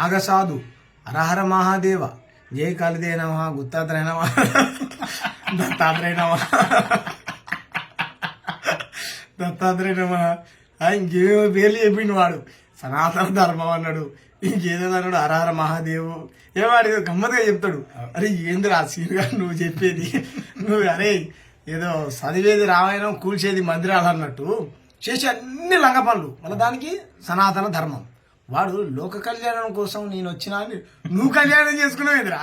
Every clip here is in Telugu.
నాగసాధు, హరహర మహాదేవ, జయ కాళిదే నమ, గుత్తాత్రేయ నమ, దత్తాత్రేయ నమ, దత్తాత్రేయ నమ, ఇంకేమో పేర్లు చెప్పిండు వాడు. సనాతన ధర్మం అన్నాడు, ఇంకేదో అన్నాడు, హరహర మహాదేవు. ఏవాడు గమ్మత్తుగా చెప్తాడు. అరే ఏందిరా సీనుగా నువ్వు చెప్పేది, నువ్వు అరే ఏదో చదివేది రామాయణం కూల్చేది మందిరాలు అన్నట్టు చేసి అన్ని లంగ పనులు. మళ్ళీ దానికి సనాతన ధర్మం. వాడు లోక కళ్యాణం కోసం నేను వచ్చినా, నువ్వు కళ్యాణం చేసుకున్నావు ఎదురా.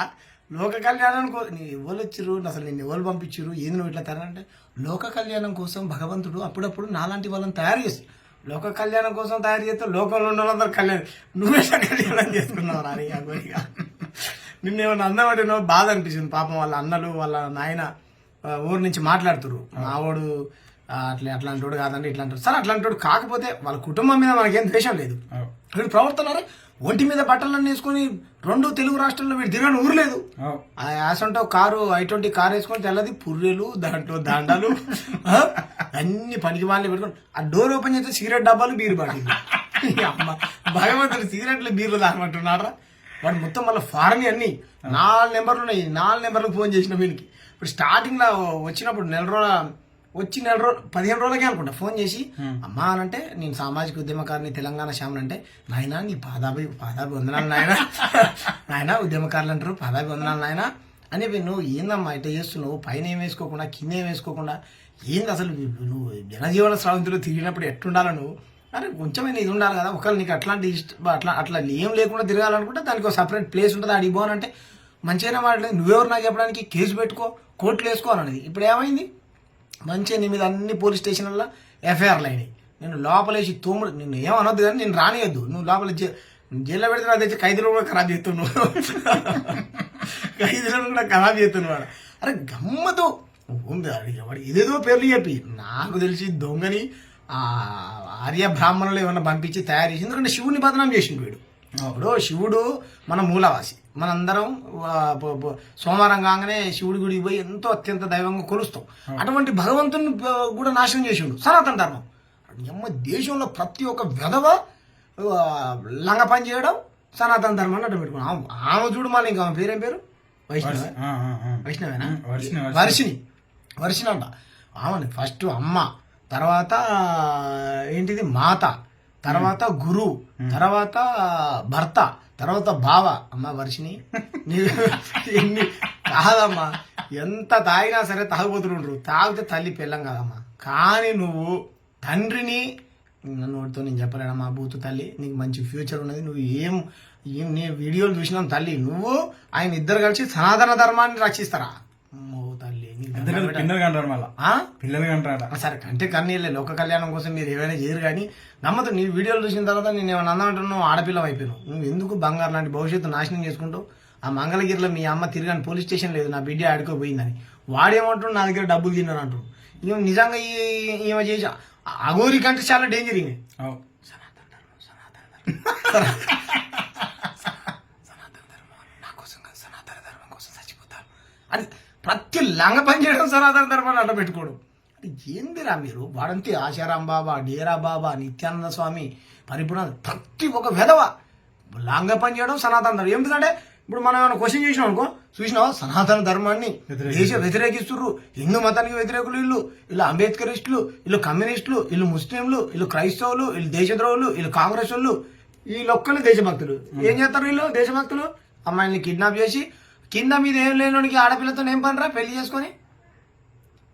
లోక కళ్యాణం కోసం నీ ఎవరు వచ్చిర్రు, అసలు నేను ఎవరు పంపించారు, ఏంది నువ్వు ఇట్లా తరంటే, లోక కళ్యాణం కోసం భగవంతుడు అప్పుడప్పుడు నాలాంటి వాళ్ళని తయారు చేసి, లోక కళ్యాణం కోసం తయారు చేస్తే లోకంలో ఉన్న వాళ్ళందరూ కళ్యాణం, నువ్వెట్లా కళ్యాణం చేసుకున్నావు రా అరే గోరిగా. నిన్నేమన్నా అందమంటే నువ్వు బాధ అనిపించింది. పాపం వాళ్ళ అన్నలు వాళ్ళ నాయన ఊరు నుంచి మాట్లాడుతురు, మావాడు అట్లాంటి వాడు కాదండి ఇట్లా అంటారు. సరే అట్లాంటి వాడు కాకపోతే వాళ్ళ కుటుంబం మీద మనకేం ద్వేషం లేదు. వీడు ప్రవర్తనారే ఒంటి మీద బట్టలన్నీ వేసుకొని 2 తెలుగు రాష్ట్రాల్లో వీడు తిరగని ఊరు లేదు. ఆ యాసంటో కారు I-20 కారు వేసుకొని తెల్లది పుర్రెలు, దాంట్లో దండలు, అన్ని పనికి వాళ్ళని పెట్టుకొని ఆ డోర్ ఓపెన్ చేస్తే సిగరెట్ డబ్బాలు, బీరు బాటిల్. అమ్మ భగవంతుడు సిగరెట్లు బీర్లు తాగమంటున్నారా. వాడు మొత్తం మళ్ళీ ఫారెన్ అన్ని 4 నెంబర్లు ఉన్నాయి. 4 నెంబర్లకు ఫోన్ చేసిన వీనికి. ఇప్పుడు స్టార్టింగ్ లో వచ్చినప్పుడు 15 రోజులకే అనుకుంటా ఫోన్ చేసి, అమ్మా అనంటే నేను సామాజిక ఉద్యమకారిని తెలంగాణ శ్యామలు అంటే, నాయన నీ పాదాభి వందనాలు నాయన, నాయన ఉద్యమకారులు అంటారు పాదాభి వందనాలు నాయన అని. నువ్వు ఏందమ్మా ఇట్లా చేస్తున్నావు, పైన ఏం వేసుకోకుండా కింద ఏం వేసుకోకుండా, ఏంది అసలు నువ్వు జనజీవన స్రవంతిలో తిరిగినప్పుడు ఎట్టుండాలి నువ్వు, అరే కొంచెమైనా ఇది ఉండాలి కదా. ఒకవేళ నీకు అట్లాంటి అట్లా ఏం లేకుండా తిరగాలనుకుంటే దానికి ఒక సపరేట్ ప్లేస్ ఉంటుంది, అడిగి పోనంటే మంచిగానే మాట్లాడలేదు. నువ్వెవరు నాకు చెప్పడానికి, కేసు పెట్టుకో, కోర్టులు వేసుకోవాలన్నది. ఇప్పుడు ఏమైంది, మంచిగా నీ మీద అన్ని పోలీస్ స్టేషన్లలో ఎఫ్ఐఆర్లు అయినాయి. నేను లోపలేసి తోముడు, నిన్ను ఏమనొద్దు కానీ నేను రానియద్దు, నువ్వు లోపల జైల్లో పెడితే నాకు తెచ్చి ఖైదీలను కూడా ఖరాబ్ చేస్తున్నావు, ఖైదీలను కూడా ఖరాబ్ చేస్తున్నాడు. అరే గమ్మతో వాడు ఏదేదో పేర్లు చెప్పి నాకు తెలిసి దొంగని ఆర్య బ్రాహ్మణులు ఏమన్నా పంపించి తయారు చేసి, ఎందుకంటే శివుని బదనాం చేసిండు వీడు. ఇప్పుడు శివుడు మన మూలవాసి, మనందరం సోమవారం కాగానే శివుడి గుడికి పోయి ఎంతో అత్యంత దైవంగా కొలుస్తాం. అటువంటి భగవంతుని కూడా నాశనం చేసిండు సనాతన ధర్మం. దేశంలో ప్రతి ఒక్క విధవ లంగ పని చేయడం సనాతన ధర్మాన్ని అడ్డం పెట్టుకున్నాం. ఆమె చూడు మళ్ళీ ఇంకా ఆమె పేరేం పేరు, వైష్ణవేనా, వర్షిని అంట. ఆమె ఫస్ట్ అమ్మ, తర్వాత ఏంటిది మాత, తర్వాత గురు, తర్వాత భర్త, తర్వాత బావ. అమ్మ వర్షిని ఎన్ని కాదమ్మా, ఎంత తాగినా సరే తాగుబోతుండ్రు, తాగితే తల్లి పెళ్ళం కాదమ్మా. కానీ నువ్వు తండ్రిని, నోటితో నేను చెప్పలేనమ్మా, బూతు తల్లి నీకు మంచి ఫ్యూచర్ ఉన్నది, నువ్వు ఏం నీ వీడియోలు చూసినాం తల్లి, నువ్వు ఆయన ఇద్దరు కలిసి సనాతన ధర్మాన్ని రక్షిస్తారా తల్లి. సరే అంటే కన్నీళ్ళే, లోక కళ్యాణం కోసం మీరు ఏమైనా చేయరు కానీ నమ్మదు. నీ వీడియోలు చూసిన తర్వాత నేను ఏమైనా అన్నామంటున్నావు, ఆడపిల్ల అయిపోయాను. నువ్వు ఎందుకు బంగారు లాంటి భవిష్యత్తు నాశనం చేసుకుంటావు. ఆ మంగళగిరిలో మీ అమ్మ తిరగని పోలీస్ స్టేషన్ లేదు, నా బిడ్డ ఆడుకోపోయిందని. వాడేమంటున్నాడు, నా దగ్గర డబ్బులు తిన్నాను అంటారు. ఈమె నిజంగా ఈమె చేసి అఘోరి కంటే చాలా డేంజర్ ఈమె. సనాతన ధర్మం నా కోసం కాదు, సనాతన ధర్మం కోసం చచ్చిపోతాను అని ప్రతి లంగ పని చేయడం సనాతన ధర్మాన్ని అడ్డ పెట్టుకోవడం. అది ఏందిరా మీరు. వాడంతే ఆశారాం బాబా, డేరా బాబా, నిత్యానంద స్వామి, పరిపూర్ణ, ప్రతి ఒక్క విధవ లంగ పని చేయడం సనాతన ధర్మం. ఎందుకంటే ఇప్పుడు మనం ఏమైనా క్వశ్చన్ చేసినాం అనుకో, చూసినావా సనాతన ధర్మాన్ని వ్యతిరేకిస్తుర్రు, హిందూ మతానికి వ్యతిరేకులు వీళ్ళు అంబేద్కరిస్టులు, వీళ్ళు కమ్యూనిస్టులు, వీళ్ళు ముస్లింలు, వీళ్ళు క్రైస్తవులు, వీళ్ళు దేశద్రోహులు, వీళ్ళు కాంగ్రెస్ వాళ్ళు, వీళ్ళొక్కళ్ళు దేశభక్తులు. ఏం చేస్తారు వీళ్ళు దేశభక్తులు, అమ్మాయిని కిడ్నాప్ చేసి కింద మీద ఏం లేనోడికి ఆడపిల్లతో ఏం పనిరా, పెళ్లి చేసుకొని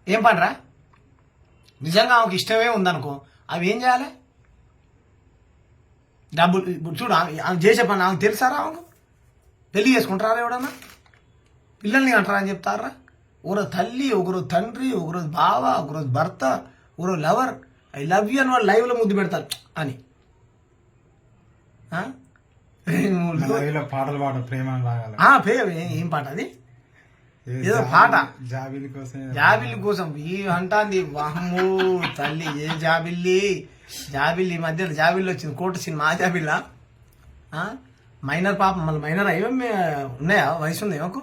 ఏం పనిరా. నిజంగా ఆమెకు ఇష్టమే ఉందనుకో, అవి ఏం చేయాలి, డబ్బులు. ఇప్పుడు చూడు ఆమె చేసే పని ఆమెకు తెలుసారా, ఆమెకు పెళ్లి చేసుకుంటారా ఎవడన్నా, పిల్లల్ని అంటారా అని చెప్తారా. ఒకరోజు తల్లి, ఒకరోజు తండ్రి, ఒకరోజు బావ, ఒకరోజు భర్త, ఒకరోజు లవర్, ఐ లవ్ యూ అని వాళ్ళు లైవ్లో ముద్దు పెడతారు అని. పాటలు పాట ప్రేమ ఏం పాట అది, ఏదో పాట జాబిల్లి కోసం ఈ అంటాంది. వామ్మో తల్లి, ఏ జాబిల్లి మధ్య జాబిల్లి వచ్చింది, కోర్టు సినిమా ఆ జాబిల్లా. మైనర్ పాప, మళ్ళీ మైనర్ ఏమేమి ఉన్నాయా, వయసు ఉంది ఏమకు.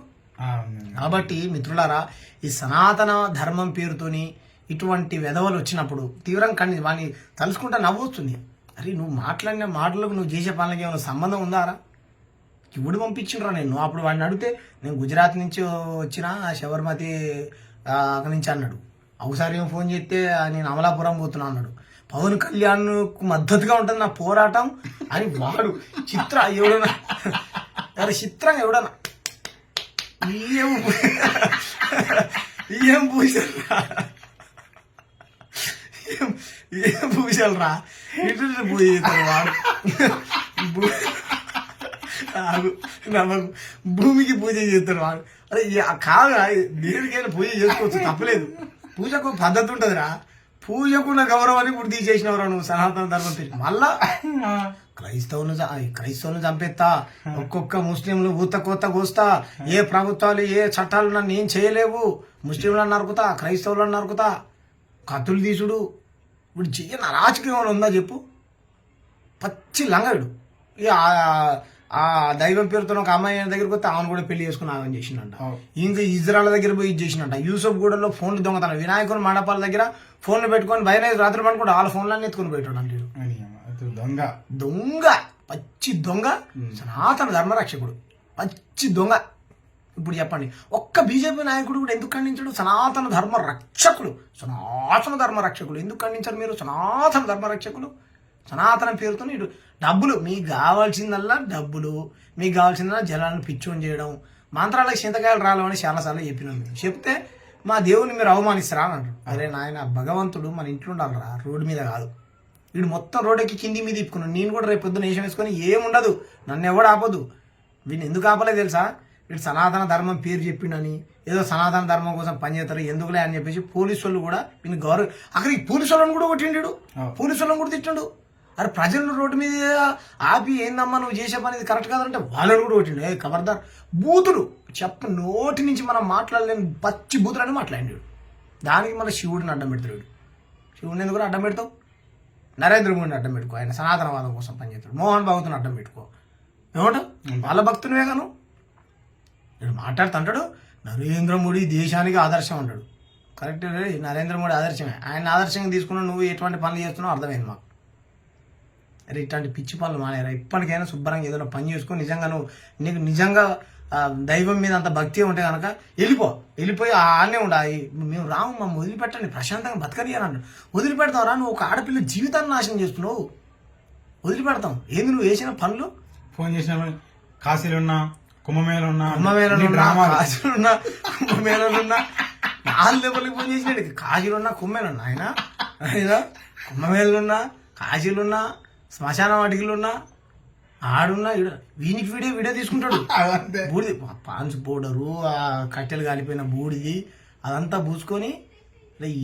కాబట్టి మిత్రులారా, ఈ సనాతన ధర్మం పేరుతోని ఇటువంటి వెధవలు వచ్చినప్పుడు తీవ్రంగా వాడిని తలుసుకుంటా నవ్వొస్తుంది. అరే నువ్వు మాట్లాడిన మాటలకు నువ్వు చేసే పనులకి ఏమైనా సంబంధం ఉందారా. శివుడు పంపించిండ్రా నేను అప్పుడు వాడిని అడిగితే నేను గుజరాత్ నుంచి వచ్చిన శబర్మతి అక్కడి నుంచి అన్నాడు. ఒకసారి ఏం ఫోన్ చేస్తే నేను అమలాపురం పోతున్నా అన్నాడు. పవన్ కళ్యాణ్ మద్దతుగా ఉంటుంది నా పోరాటం అని వాడు ఎవడన్నా చిత్రంగా ఎవడన్నా ఏం పూజలరా ఏం పూజలరా ఇటు పూజ చేస్తాడు వాడు. భూమికి పూజ చేస్తాడు వాడు. అరే కాదు, దేవుడికైనా పూజ చేసుకోవచ్చు, తప్పలేదు. పూజకు పద్ధతి ఉంటుందిరా. పూజకున్న గౌరవాన్ని ఇప్పుడు తీసేసినవరా నువ్వు సనాతన ధర్మం తెచ్చి. మళ్ళా క్రైస్తవులను చంపేస్తా, ఒక్కొక్క ముస్లింలు ఊత కొత్త కోస్తా, ఏ ప్రభుత్వాలు ఏ చట్టాలు నన్ను ఏం చేయలేవు, ముస్లింలను నరుకుతా, క్రైస్తవులను నరుకుతా, కత్తులు తీసుడు. ఇప్పుడు చెయ్యని రాజకీయం ఉందా చెప్పు? పచ్చి లంగడు. ఇక ఆ దైవం పేరుతో ఒక అమ్మాయి దగ్గరికి వస్తే ఆమెను కూడా పెళ్లి చేసుకుని ఆమె చేసిందంట. ఇంకా ఇజ్రాయల్ దగ్గర పోయి చేసినట్ట. యూసఫ్ గూడలో ఫోన్లు దొంగతనం, వినాయకుని మండపాల దగ్గర ఫోన్లు పెట్టుకొని భయం రాత్రి పడుకుంటే వాళ్ళ ఫోన్లన్నీ ఎత్తుకొని పోయేటాడు అంటే దొంగ దొంగ పచ్చి దొంగ. సనాతన ధర్మరక్షకుడు పచ్చి దొంగ. ఇప్పుడు చెప్పండి, ఒక్క బీజేపీ నాయకుడు కూడా ఎందుకు ఖండించడు? సనాతన ధర్మ రక్షకులు, సనాతన ధర్మ రక్షకులు ఎందుకు ఖండించారు మీరు? సనాతన ధర్మ రక్షకులు సనాతనం పేరుతో ఇటు డబ్బులు, మీకు కావాల్సిందల్లా డబ్బులు, మీకు కావాల్సిందల్లా జనాలను పిచ్చోని చేయడం, మంత్రాలకు చింతకాయలు రాలేమని చాలాసార్లు చెప్పినాం. చెప్తే మా దేవుని మీరు అవమానిస్తారా అని అంటారు. అరే నాయన, భగవంతుడు మన ఇంట్లో ఉండాలిరా, రోడ్డు మీద కాదు. వీడు మొత్తం రోడ్డుకి కింది మీద ఇప్పుకున్నాడు. నేను కూడా రేపు పొద్దున వేషం వేసుకొని ఏముండదు, నన్ను ఎవడు ఆపదు. వీడిని ఎందుకు ఆపలేదు తెలుసా? వీడు సనాతన ధర్మం పేరు చెప్పిండని, ఏదో సనాతన ధర్మం కోసం పనిచేస్తారు ఎందుకులే అని చెప్పేసి పోలీసు వాళ్ళు కూడా వీళ్ళు గౌరవ, అక్కడికి పోలీసు వాళ్ళని కూడా కొట్టిండు, పోలీసు వాళ్ళని కూడా తిట్టిండు. అరే ప్రజలు రోడ్డు మీద ఆపి ఏందమ్మా నువ్వు చేసే పని ఇది కరెక్ట్ కాదంటే వాళ్ళని కూడా కొట్టిండు. ఏ ఖబర్దార్, బూతులు నోటి నుంచి మనం మాట్లాడలేని పచ్చి బూతులని మాట్లాడినాడు. దానికి మన శివుడిని అడ్డం పెడతాడు. శివుడిని ఎందుకు అడ్డం పెడతావు? నరేంద్ర మోడీని అడ్డం పెట్టుకో, ఆయన సనాతనవాదం కోసం పనిచేస్తాడు. మోహన్ బాబుని అడ్డం పెట్టుకో, ఏమంటావు? వాళ్ళ భక్తునివే గాను. నేను మాట్లాడుతుంటాడు నరేంద్ర మోడీ దేశానికి ఆదర్శం అంటాడు. కరెక్ట్, నరేంద్ర మోడీ ఆదర్శమే. ఆయన ఆదర్శంగా తీసుకున్నావు, నువ్వు ఎటువంటి పనులు చేస్తున్నావు అర్థమైంది మాకు. అరే ఇట్లాంటి పిచ్చి పనులు మానేరా. ఇప్పటికైనా శుభ్రంగా ఏదైనా పని చేసుకొని నిజంగా నీకు నిజంగా దైవం మీద అంత భక్తి ఉంటే కనుక వెళ్ళిపోయి ఆనే ఉండాలి. మేము రాము, మమ్మల్ని వదిలిపెట్టండి, ప్రశాంతంగా బతకనియని అంటాడు. వదిలిపెడతావురా? నువ్వు ఒక ఆడపిల్ల జీవితాన్ని నాశనం చేస్తున్నావు. వదిలిపెడతాం ఏంది నువ్వు వేసిన పనులు? ఫోన్ చేసిన కాశీలో ఉన్నా, కుంభమేళున్నా, నాలుగు లెవెల్కి ఫోన్ చేసినాడు. కాశీలున్నా కుంభమేళున్నా, ఆయన కుంభమేళున్నా, కాశీలున్నా, శ్మశాన వాటికలున్నా, ఆడున్నా, వీనికి వీడియో తీసుకుంటాడు. బూడిది పాన్స్ పౌడరు, ఆ కట్టెలు కాలిపోయిన బూడిది అదంతా పూసుకొని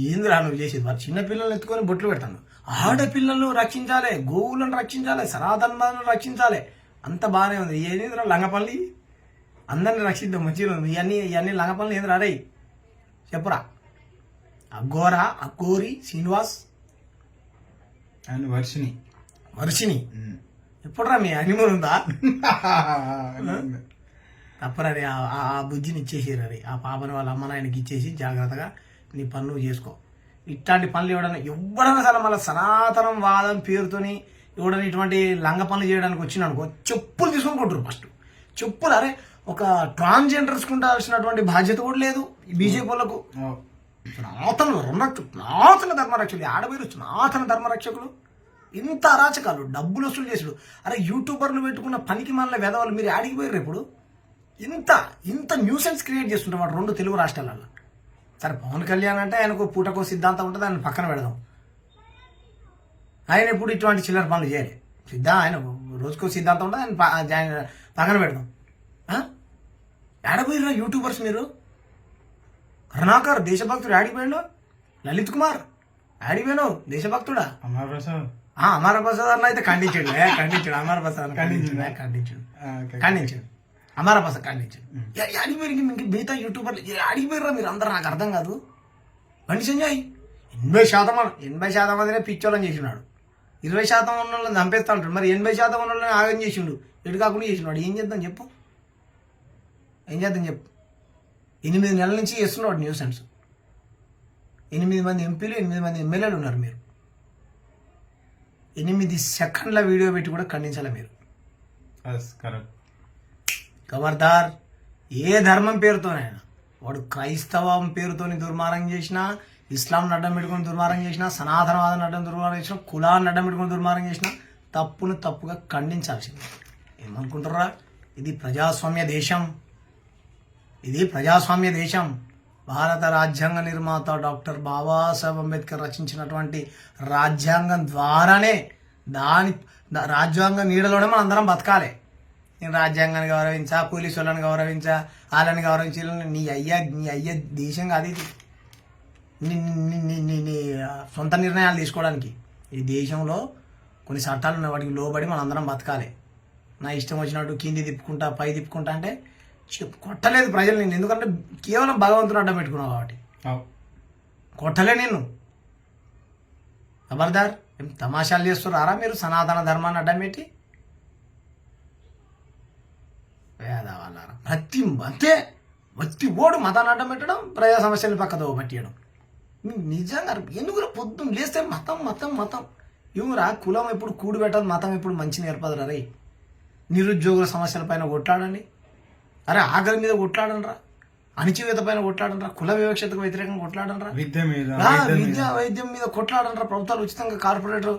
ఏందిరా నువ్వు చేసేది? మరి చిన్నపిల్లల్ని ఎత్తుకొని బొట్లు పెడతాను. ఆడపిల్లలను రక్షించాలి, గోవులను రక్షించాలి, సనాతనాలను రక్షించాలి, అంత బాగానే ఉంది. ఏందిరా లంగపల్లి? అందరిని రక్షిద్దాం, మంచిగా ఉంది. ఇవన్నీ లంగపల్లి ఏందిరా? అరే చెప్పురా. అఘోరి శ్రీనివాస్ అండ్ వర్షిని ఎప్పుడురా మీ హనీమూన్ ఉందా? తప్పరని ఆ బుజ్జిని ఇచ్చేసారు. అది ఆ పాపని వాళ్ళ అమ్మ నాయనకి ఇచ్చేసి జాగ్రత్తగా నీ పనులు చేసుకో. ఇట్లాంటి పనులు ఎవడన్నా సరే మళ్ళీ సనాతనం వాదం పేరుతోని ఎవడని ఇటువంటి లంగ పనులు చేయడానికి వచ్చిననుకో చెప్పులు తీసుకొని కొట్టురు. ఫస్ట్ చెప్పులు. అరే ఒక ట్రాన్స్జెండర్స్ ఉండాల్సినటువంటి బాధ్యత కూడా లేదు ఈ బీజేపీ వాళ్ళకు. సనాతన ధర్మరక్షకులు ఆడబోయారు, సనాతన ధర్మరక్షకులు. ఇంత అరాచకాలు, డబ్బులు వసూలు చేసుడు. అరే యూట్యూబర్లు పెట్టుకున్న పనికి మళ్ళీ వెదవాళ్ళు మీరు ఆడిగిపోయారు. ఇప్పుడు ఇంత న్యూసెన్స్ క్రియేట్ చేస్తుంటాం వాడు 2 తెలుగు రాష్ట్రాలలో. సరే పవన్ కళ్యాణ్ అంటే ఆయనకు పూటకో సిద్ధాంతం ఉంటుంది, ఆయన పక్కన పెడదాం. ఆయన ఎప్పుడు ఇటువంటి చిల్లర పనులు చేయాలి. ఆయన రోజుకో సిద్ధాంతం ఉంటుంది, ఆయన పక్కన పెడదాం. ఆడపోయిరా యూట్యూబర్స్ మీరు? కరుణాకర్ దేశభక్తుడు ఆడిపోయాడు, లలిత్ కుమార్ ఆడిపోయాను దేశభక్తుడా. అమర ప్రసాద్ అన్న అయితే ఖండించాడు. అమర ప్రసాద్ ఖండించాడు. అమర ప్రసాద్ ఖండించాడు. అడిగిపోయి మిగతా యూట్యూబర్లు అడిగిపోయారా మీరు అందరూ? నాకు అర్థం కాదు. బండి సంజయ్ 80% మందినే పిచ్చోళ్ళని చేసినాడు. 20% ఉన్న వాళ్ళని చంపేస్తా ఉంటాడు. మరి 80% ఉన్న వాళ్ళని ఆగం చేసిండు, ఎటు కాకుండా చేసినాడు. ఏం చేద్దాం చెప్పు? 8 నెలల నుంచి చేస్తున్నాడు న్యూసెన్స్. 8 మంది ఎంపీలు, 8 మంది ఎమ్మెల్యేలు ఉన్నారు. మీరు 8 సెకండ్ల వీడియో పెట్టి కూడా ఖండించాలి మీరు. ఖబర్దార్, ఏ ధర్మం పేరుతోనైనా వాడు క్రైస్తవం పేరుతోని దుర్మార్గం చేసినా, ఇస్లాం అడ్డం పెట్టుకుని దుర్మార్గం చేసినా, సనాతనవాదం అడ్డం దుర్మార్గం చేసినా, కులాన్ని అడ్డం పెట్టుకుని దుర్మార్గం చేసినా తప్పును తప్పుగా ఖండించాల్సింది. ఏమనుకుంటారా? ఇది ప్రజాస్వామ్య దేశం, ఇది ప్రజాస్వామ్య దేశం. భారత రాజ్యాంగ నిర్మాత డాక్టర్ బాబాసాహెబ్ అంబేద్కర్ రచించినటువంటి రాజ్యాంగం ద్వారానే రాజ్యాంగ నీడలోనే మనం అందరం బతకాలి. నేను రాజ్యాంగాన్ని గౌరవించా, పోలీసు వాళ్ళని గౌరవించా, వాళ్ళని గౌరవించి నీ అయ్య దేశం కాదు ఇది. నీ సొంత నిర్ణయాలు తీసుకోవడానికి ఈ దేశంలో కొన్ని చట్టాలు ఉన్నాయి, వాటికి లోబడి మనం అందరం బతకాలి. నా ఇష్టం వచ్చినట్టు కింది తిప్పుకుంటా, పై తిప్పుకుంటా అంటే కొట్టలేదు ప్రజలు నేను, ఎందుకంటే కేవలం భగవంతుని అడ్డం పెట్టుకున్నావు కాబట్టి. కొట్టలే నిన్ను. ఖబర్దార్, ఏం తమాషాలు చేస్తున్నారా మీరు? సనాతన ధర్మాన్ని అడ్డం పెట్టి వేదవాళ్ళారా ప్రతి ఓడు మతాన్ని అడ్డం పెట్టడం, ప్రజా సమస్యలను పక్కదో పట్టియడం. నిజంగా ఎందుకు పొద్దున్న లేస్తే మతం మతం మతం ఇవురా. కులం ఎప్పుడు కూడు పెట్టదు, మతం ఎప్పుడు మంచి నేర్పదురా. రే, నిరుద్యోగుల సమస్యల పైన కొట్లాడండి, అరే ఆకలి మీద కొట్లాడనరా, అణిచివేత పైన కొట్లాడనరా, కుల వివక్షతకు వ్యతిరేకంగా కొట్లాడనరా, వైద్యం మీద కొట్లాడనరా. ప్రభుత్వాలు ఉచితంగా కార్పొరేటర్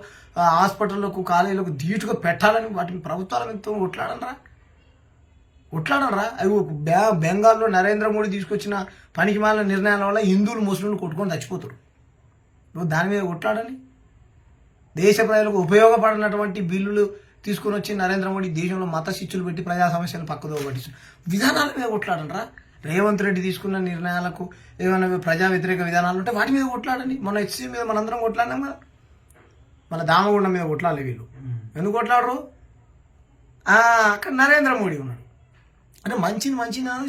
హాస్పిటళ్లకు కాలేజీలకు ధీటుగా పెట్టాలని వాటిని ప్రభుత్వాల మీద కొట్లాడనరా. అవి బెంగాల్లో నరేంద్ర మోడీ తీసుకొచ్చిన పనికిమాలిన నిర్ణయాల వల్ల హిందువులు ముస్లింలు కొట్టుకొని చచ్చిపోతారు. నువ్వు దాని మీద కొట్లాడని. దేశ ప్రజలకు ఉపయోగపడినటువంటి బిల్లులు తీసుకొని వచ్చి నరేంద్ర మోడీ దేశంలో మత శిక్షలు పెట్టి ప్రజా సమస్యలను పక్కదో పట్టించు విధానాల మీద కొట్లాడనరా. రేవంత్ రెడ్డి తీసుకున్న నిర్ణయాలకు ఏమైనా ప్రజా వ్యతిరేక విధానాలు ఉంటే వాటి మీద కొట్లాడండి. మన హెచ్సీ మీద మనందరం కొట్లాడినాం కదా, మన దామగుండం మీద కొట్లాడలే వీళ్ళు. ఎందుకు కొట్లాడరు? అక్కడ నరేంద్ర మోడీ ఉన్నాడు అంటే మంచిని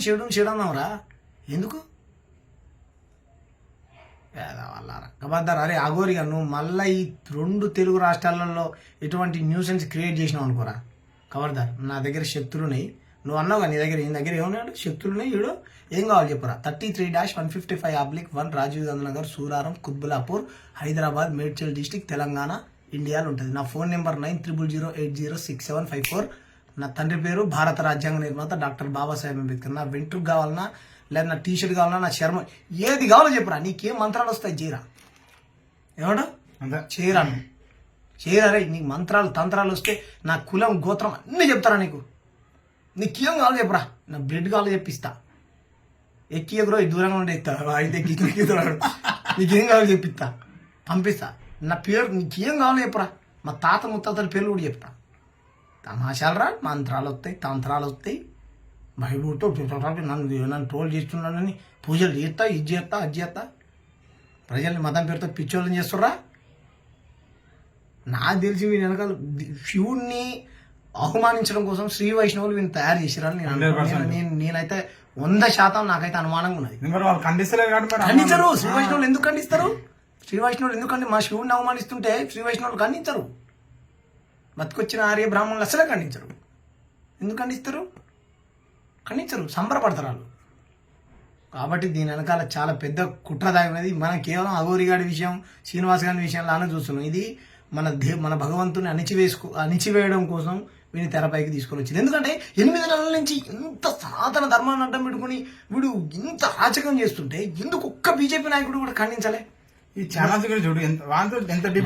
చెడుని చెడన్నావురా. ఎందుకు పేదవాళ్ళారా కబద్దారు. అరే అగోరిగా నువ్వు మళ్ళీ ఈ 2 తెలుగు రాష్ట్రాలలో ఎటువంటి న్యూసెన్స్ క్రియేట్ చేసినావు అనుకోరా. ఖబర్దార్, నా దగ్గర శక్తులున్నాయి. నువ్వు అన్నావుగా నీ దగ్గర ఏమన్నాడు? శక్తులున్నాయి. ఈడు ఏం కావాలి చెప్పురా. 33-155/1 రాజీవ్ గాంధీ నగర్, సూరారం, కుత్బులాపూర్, హైదరాబాద్, మేడ్చల్ డిస్టిక్, తెలంగాణ, ఇండియాలో ఉంటుంది. నా ఫోన్ నెంబర్ 9000806754. నా తండ్రి పేరు భారత రాజ్యాంగ నిర్మాత డాక్టర్ బాబాసాహెబ్ అంబేద్కర్. నా వెంట్రుకు కావాలన్నా, లేదా నా టీషర్ట్ కావాలన్నా, నా చర్మ ఏది కావాలో చెప్పురా. నీకేం మంత్రాలు వస్తాయి చేయరా. ఏమంటా చేయరా రే. నీకు మంత్రాలు తంత్రాలు వస్తే నా కులం గోత్రం అన్నీ చెప్తారా నీకు. నీకేం కావాలో చెప్పురా. నా బ్లడ్ కావాలో చెప్పిస్తా. ఎక్కియకురో దూరంగా ఉండే ఎత్తాడు అయితే ఎక్కితున్నాడు. నీకేం కావాలో చెప్పిస్తా, పంపిస్తా. నా పేరు నీకేం కావాలో చెప్పురా. మా తాత ముత్తాతల పేర్లు కూడా చెప్తా. తమాషాలరా, మంత్రాలు వస్తాయి, తంత్రాలు వస్తాయి. భయపడుతూ నన్ను ట్రోల్ చేస్తున్నానని పూజలు చేస్తా, ఇది చేస్తా, అది చేస్తా. ప్రజల్ని మతం పేరుతో పిచ్చోళ్ళని చేస్తుర్రా. నాకు తెలిసి వీని వెనకాల శివుణ్ణి అవమానించడం కోసం శ్రీ వైష్ణవులు వీళ్ళు తయారు చేసిరని నేనైతే 100% నాకైతే అనుమానంగా ఉన్నది. ఖండించరు. శ్రీ వైష్ణవులు ఎందుకు ఖండిస్తారు? మా శివుడిని అవమానిస్తుంటే శ్రీ వైష్ణవులు ఖండించరు. బతికొచ్చిన ఆర్య బ్రాహ్మణులు అసలే ఖండించరు. ఎందుకు ఖండించరు, సంబరపడతారు వాళ్ళు. కాబట్టి దీని వెనకాల చాలా పెద్ద కుట్ర దాగినది. మనం కేవలం అఘోరి గారి విషయం, శ్రీనివాస్ గారి విషయంలానే చూస్తున్నాం. ఇది మన భగవంతుని అణిచివేయడం కోసం వీడిని తెరపైకి తీసుకొని వచ్చింది. ఎందుకంటే 8 నెలల నుంచి ఇంత సనాతన ధర్మాన్ని అడ్డం పెట్టుకుని వీడు ఇంత రాచకం చేస్తుంటే ఎందుకు ఒక్క బీజేపీ నాయకుడు కూడా ఖండించలే? ఈ ఛానల్స్ చూడు,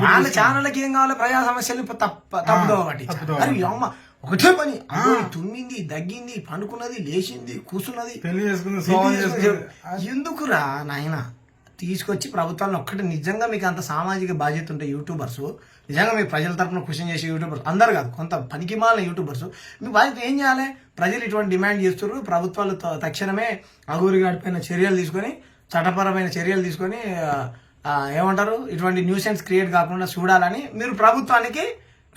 వాళ్ళ ఛానళ్ళకి ఏం కావాలి? ప్రజా సమస్యలు తప్పుదో ఒకటి. అరే అమ్మ ఒకటే పని, తుమ్మింది, దగ్గింది, పండుకున్నది, లేచింది, కూర్చున్నది. ఎందుకురా నాయన తీసుకొచ్చి ప్రభుత్వాలను ఒక్కటి. నిజంగా మీకు అంత సామాజిక బాధ్యత ఉంటే యూట్యూబర్స్, నిజంగా మీ ప్రజల తరఫున క్వశ్చన్ చేసే యూట్యూబర్స్ అందరు కాదు, కొంత పనికిమాలిన యూట్యూబర్స్, మీ బాధ్యత ఏం చేయాలి? ప్రజలు ఇటువంటి డిమాండ్ చేస్తున్నారు, ప్రభుత్వాలు తక్షణమే అఘోరి గారి పైన చర్యలు తీసుకొని, చట్టపరమైన చర్యలు తీసుకొని ఏమంటారు, ఇటువంటి న్యూసెన్స్ క్రియేట్ కాకుండా చూడాలని మీరు ప్రభుత్వానికి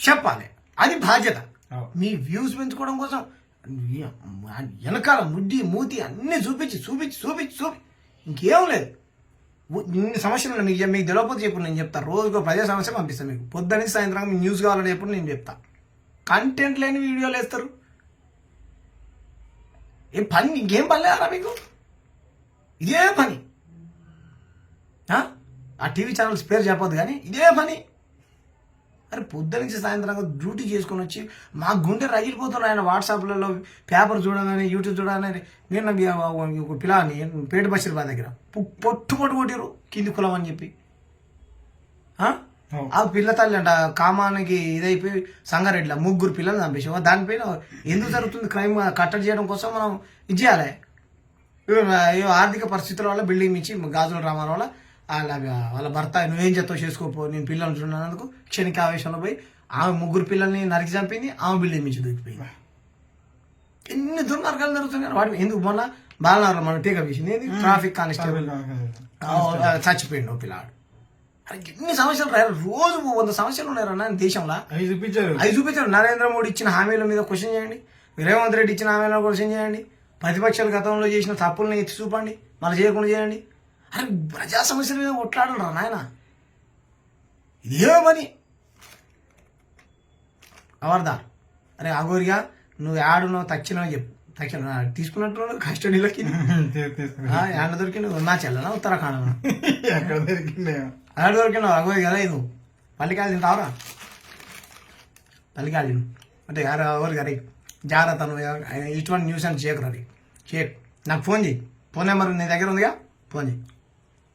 చెప్పాలి. అది బాధ్యత. మీ వ్యూస్ పెంచుకోవడం కోసం వెనకాల ముడ్డి మూతి అన్ని చూపించి ఇంకేం లేదు. ఇన్ని సమస్యలు మీకు తెలియకపోతే చెప్పు, నేను చెప్తాను. రోజుకో ప్రజా సమస్య పంపిస్తాను మీకు. పొద్దున్న సాయంత్రం మీకు న్యూస్ కావాలని చెప్పి నేను చెప్తా. కంటెంట్ లేని వీడియోలు వేస్తారు. ఏం పని, ఇంకేం పని లేరా మీకు? ఇదే పని. ఆ టీవీ ఛానల్స్ పేరు చెప్పొద్దు కానీ ఇదే పని. అరే పొద్దు నుంచి సాయంత్రం డ్యూటీ చేసుకొని వచ్చి మా గుండె రగిలిపోతున్నాయి. ఆయన వాట్సాప్లలో పేపర్ చూడగానే యూట్యూబ్ చూడగానే నేను ఒక పిల్లని పేట బషీర్బాద్ దగ్గర పొట్టు కొట్టిరు కింది కులం అని చెప్పి. ఆ పిల్ల తల్లి అంట కామానికి ఇదైపోయి సంగారెడ్డిలో 3 పిల్లలు చంపేసాం. దానిపైన ఎందుకు జరుగుతుంది క్రైమ్ కట్టడి చేయడం కోసం మనం ఇది చేయాలి. ఆర్థిక పరిస్థితుల వల్ల బిల్డింగ్ ఇచ్చి గాజుల రామారావు వల్ల వాళ్ళ భర్త నువ్వేం చేస్తావు చేసుకోపో నేను పిల్లలు చూడనందుకు క్షణిక ఆవేశంలో పోయి ఆమె 3 పిల్లల్ని నరికి చంపింది. ఆమె బిల్డింగ్ మించి దూకిపోయింది. ఎన్ని దుర్మార్గాలు జరుగుతున్నాయి వాటి ఎందుకు. మొన్న బాలనగర్లో మన టీకా విషయం ఏంది ట్రాఫిక్ కానిస్టేబుల్ చచ్చిపోయింది ఓ పిల్లాడు. ఎన్ని సమస్యలు రోజు 100 సమస్యలు ఉన్నాయి దేశంలో. అవి చూపించారు. నరేంద్ర మోడీ ఇచ్చిన హామీల మీద క్వశ్చన్ చేయండి, రేవంత్ రెడ్డి ఇచ్చిన హామీల క్వశ్చన్ చేయండి, ప్రతిపక్షాలు గతంలో చేసిన తప్పుల్ని ఎత్తి చూపండి, మళ్ళీ చేయకుండా చేయండి. అరే ప్రజా సమస్యల మీద కొట్లాడరా నాయన, ఇదే పని అవర్దా. అరే అగోరిగా నువ్వు ఆడున్నావు తచ్చినావు చెప్పు. తక్షణ తీసుకున్నట్టు కస్టడీలోకి ఎండ దొరికింది. నా చెల్లనా ఉత్తరాఖండ్ ఎక్కడ దొరికిండే ఆడ దొరికినావు అగోరి కదా. ఇది పల్లికాయలు తింటావురా, పల్లికాయలు అంటే ఎవరు గారి జాగ్రత్త. నువ్వు ఇటువంటి న్యూస్ అని చేయకు రీ చేయకు. నాకు ఫోన్ చేయి. ఫోన్ నెంబర్ నీ దగ్గర ఉందిగా, ఫోన్ చేయి.